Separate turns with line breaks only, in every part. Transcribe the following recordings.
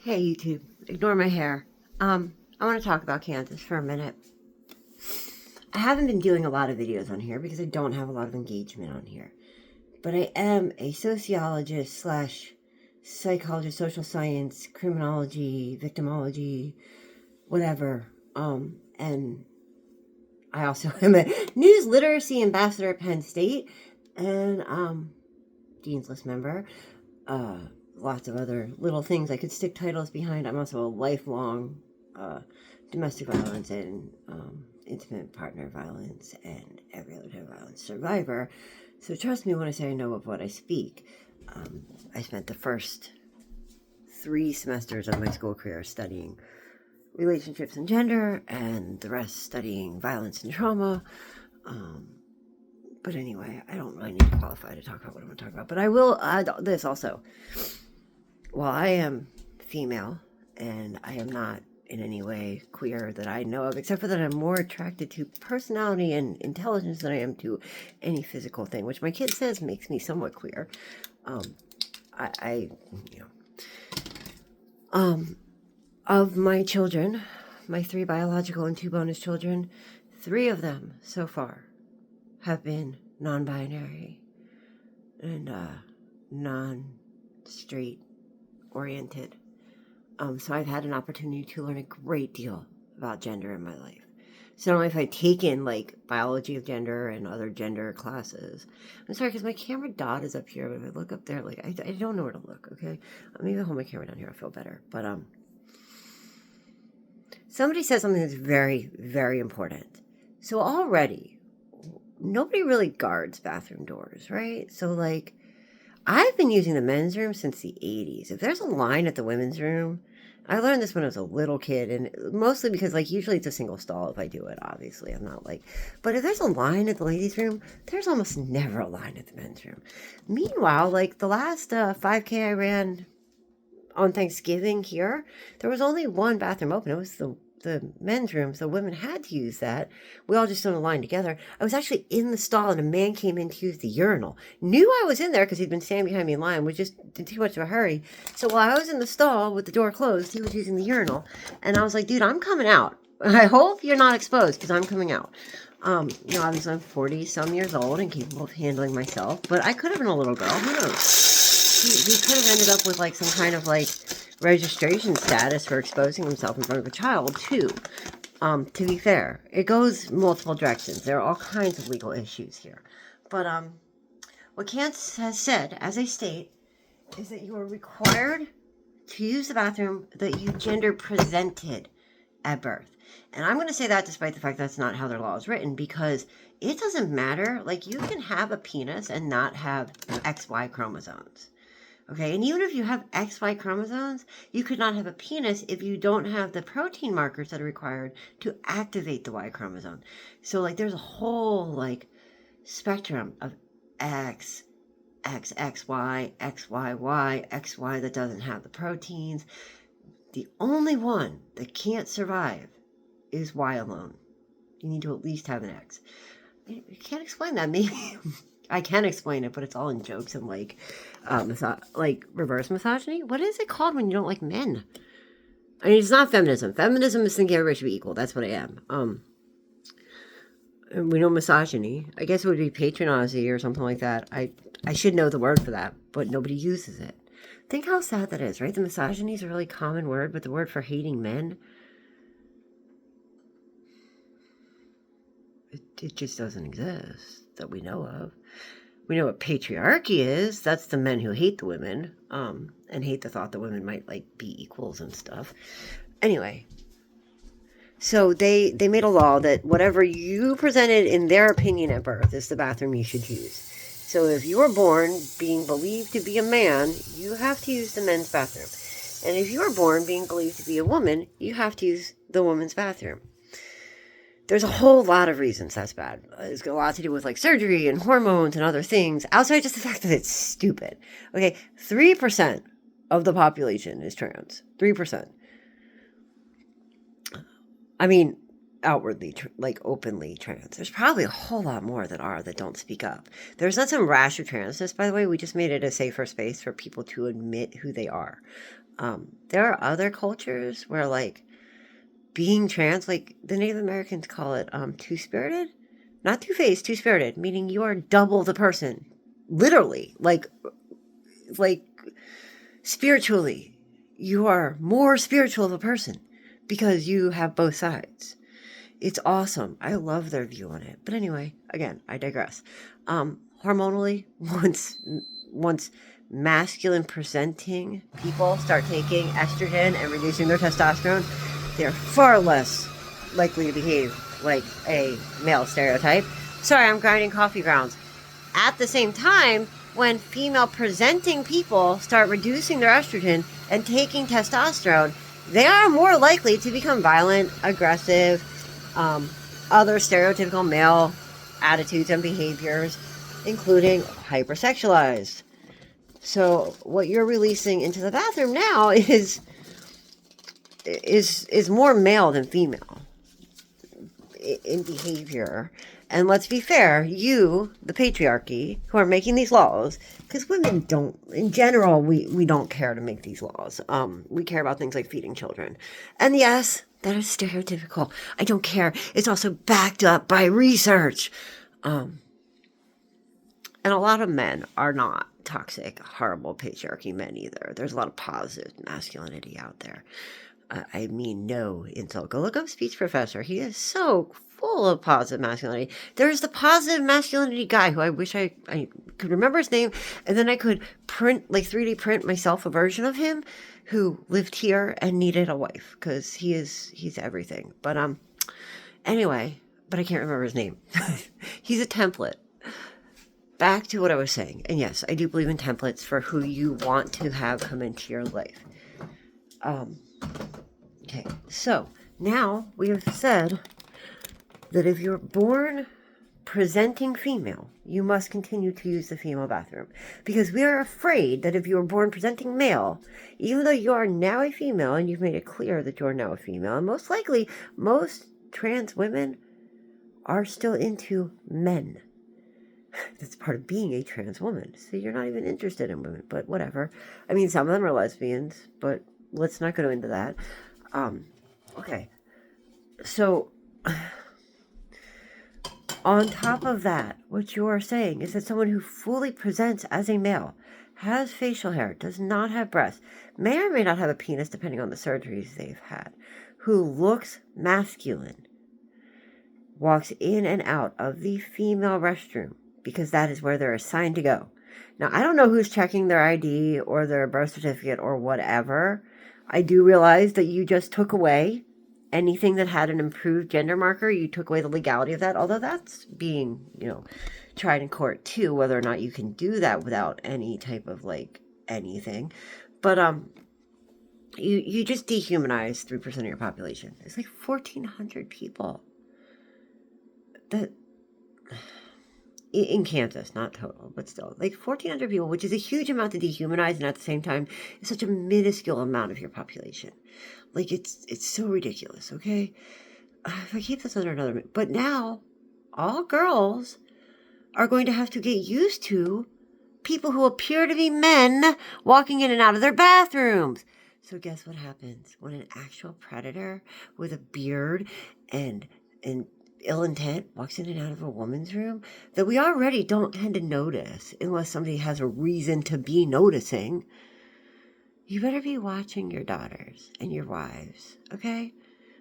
Hey YouTube, ignore my hair. I want to talk about Kansas for a minute. I haven't been doing a lot of videos on here because I don't have a lot of engagement on here. But I am a sociologist slash psychologist, social science, criminology, victimology, whatever. And I also am a news literacy ambassador at Penn State and Dean's List member. Lots of other little things I could stick titles behind. I'm also a lifelong domestic violence and intimate partner violence and every other type of violence survivor. So trust me when I say I know of what I speak. I spent the first 3 semesters of my school career studying relationships and gender, and the rest studying violence and trauma. But anyway, I don't really need to qualify to talk about what I'm going to talk about. But I will add this also. While I am female, and I am not in any way queer that I know of, except for that I'm more attracted to personality and intelligence than I am to any physical thing, which my kid says makes me somewhat queer. Of my children, my 3 biological and 2 bonus children, 3 of them so far have been non-binary and non-straight oriented. So I've had an opportunity to learn a great deal about gender in my life. So not only have I taken like biology of gender and other gender classes. I'm sorry because my camera dot is up here, but if I look up there, like I don't know where to look. Okay, maybe I'll hold my camera down here. I'll feel better. But somebody said something that's very, very important. So already, nobody really guards bathroom doors, right? So like, I've been using the men's room since the 80s. If there's a line at the women's room, I learned this when I was a little kid, and mostly because, like, usually it's a single stall if I do it, obviously. I'm not like, but if there's a line at the ladies' room, there's almost never a line at the men's room. Meanwhile, like, the last 5K I ran on Thanksgiving here, there was only one bathroom open. It was the men's room, so women had to use that. We all just stood in a line together. I was actually in the stall, and a man came in to use the urinal. Knew I was in there because he'd been standing behind me in line, was just in too much of a hurry. So while I was in the stall with the door closed, he was using the urinal, and I was like, dude, I'm coming out. I hope you're not exposed because I'm coming out. Obviously I'm 40 some years old and capable of handling myself, but I could have been a little girl. Who knows? He could have ended up with like some kind of like registration status for exposing himself in front of a child too. To be fair, it goes multiple directions. There are all kinds of legal issues here. But what Kansas has said as a state is that you are required to use the bathroom that you gender presented at birth. And I'm going to say that despite the fact that's not how their law is written, because it doesn't matter. Like, you can have a penis and not have XY chromosomes. Okay, and even if you have XY chromosomes, you could not have a penis if you don't have the protein markers that are required to activate the Y chromosome. So, like, there's a whole, like, spectrum of X, XXY, XYY, XY that doesn't have the proteins. The only one that can't survive is Y alone. You need to at least have an X. I can't explain that. Maybe I can explain it, but it's all in jokes and like reverse misogyny. What is it called when you don't like men? I mean, it's not feminism. Feminism is thinking everybody should be equal. That's what I am. And we know misogyny. I guess it would be patronisy or something like that. I should know the word for that, but nobody uses it. Think how sad that is, right? The misogyny is a really common word, but the word for hating men, it just doesn't exist that we know of. We know what patriarchy is. That's the men who hate the women, and hate the thought that women might like be equals and stuff. Anyway, so they made a law that whatever you presented in their opinion at birth is the bathroom you should use. So if you were born being believed to be a man, you have to use the men's bathroom. And if you were born being believed to be a woman, you have to use the woman's bathroom. There's a whole lot of reasons that's bad. It's got a lot to do with like surgery and hormones and other things, outside just the fact that it's stupid. Okay, 3% of the population is trans. 3%. I mean, outwardly, openly trans. There's probably a whole lot more that are that don't speak up. There's not some rash of transness, by the way. We just made it a safer space for people to admit who they are. There are other cultures where, like, being trans, like the Native Americans call it two-spirited, not two-faced, two-spirited, meaning you are double the person, literally, like spiritually, you are more spiritual of a person because you have both sides. It's awesome. I love their view on it. But anyway, again, I digress. Hormonally, once masculine presenting people start taking estrogen and reducing their testosterone, they're far less likely to behave like a male stereotype. Sorry, I'm grinding coffee grounds. At the same time, when female presenting people start reducing their estrogen and taking testosterone, they are more likely to become violent, aggressive, other stereotypical male attitudes and behaviors, including hypersexualized. So what you're releasing into the bathroom now is more male than female in behavior. And let's be fair, you, the patriarchy, who are making these laws, because women don't, in general, we don't care to make these laws. We care about things like feeding children. And yes, that is stereotypical. I don't care. It's also backed up by research. And a lot of men are not toxic, horrible patriarchy men either. There's a lot of positive masculinity out there. I mean, no insult. Go look up Speech Professor. He is so full of positive masculinity. There's the positive masculinity guy who I wish I could remember his name, and then I could print, like 3D print myself a version of him who lived here and needed a wife, because he's everything. But anyway, but I can't remember his name. He's a template. Back to what I was saying. And yes, I do believe in templates for who you want to have come into your life. Okay, so now we have said that if you're born presenting female, you must continue to use the female bathroom. Because we are afraid that if you were born presenting male, even though you are now a female and you've made it clear that you are now a female, and most likely most trans women are still into men. That's part of being a trans woman. So you're not even interested in women, but whatever. I mean, some of them are lesbians, but let's not go into that. Okay. So, on top of that, what you are saying is that someone who fully presents as a male, has facial hair, does not have breasts, may or may not have a penis depending on the surgeries they've had, who looks masculine, walks in and out of the female restroom, because that is where they're assigned to go. Now, I don't know who's checking their ID or their birth certificate or whatever. I do realize that you just took away anything that had an improved gender marker. You took away the legality of that, although that's being, tried in court too, whether or not you can do that without any type of, anything. But, you just dehumanize 3% of your population. It's like 1,400 people. That... in Kansas, not total, but still, 1,400 people, which is a huge amount to dehumanize, and at the same time, it's such a minuscule amount of your population. It's so ridiculous, okay? If I keep this under another minute. But now, all girls are going to have to get used to people who appear to be men walking in and out of their bathrooms. So guess what happens when an actual predator with a beard and ill intent walks in and out of a woman's room that we already don't tend to notice unless somebody has a reason to be noticing? You better be watching your daughters and your wives, okay?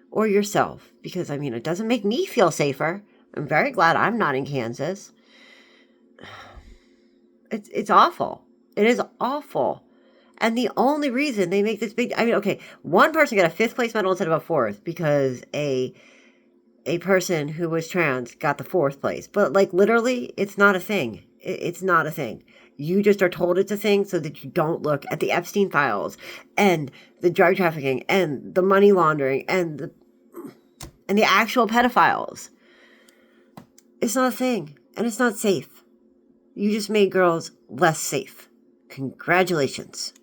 Or yourself, because, it doesn't make me feel safer. I'm very glad I'm not in Kansas. It's awful. It is awful. And the only reason they make this big... one person got a 5th place medal instead of a 4th because a person who was trans got the 4th place. But, literally, it's not a thing. It's not a thing. You just are told it's a thing so that you don't look at the Epstein files and the drug trafficking and the money laundering and the actual pedophiles. It's not a thing. And it's not safe. You just made girls less safe. Congratulations.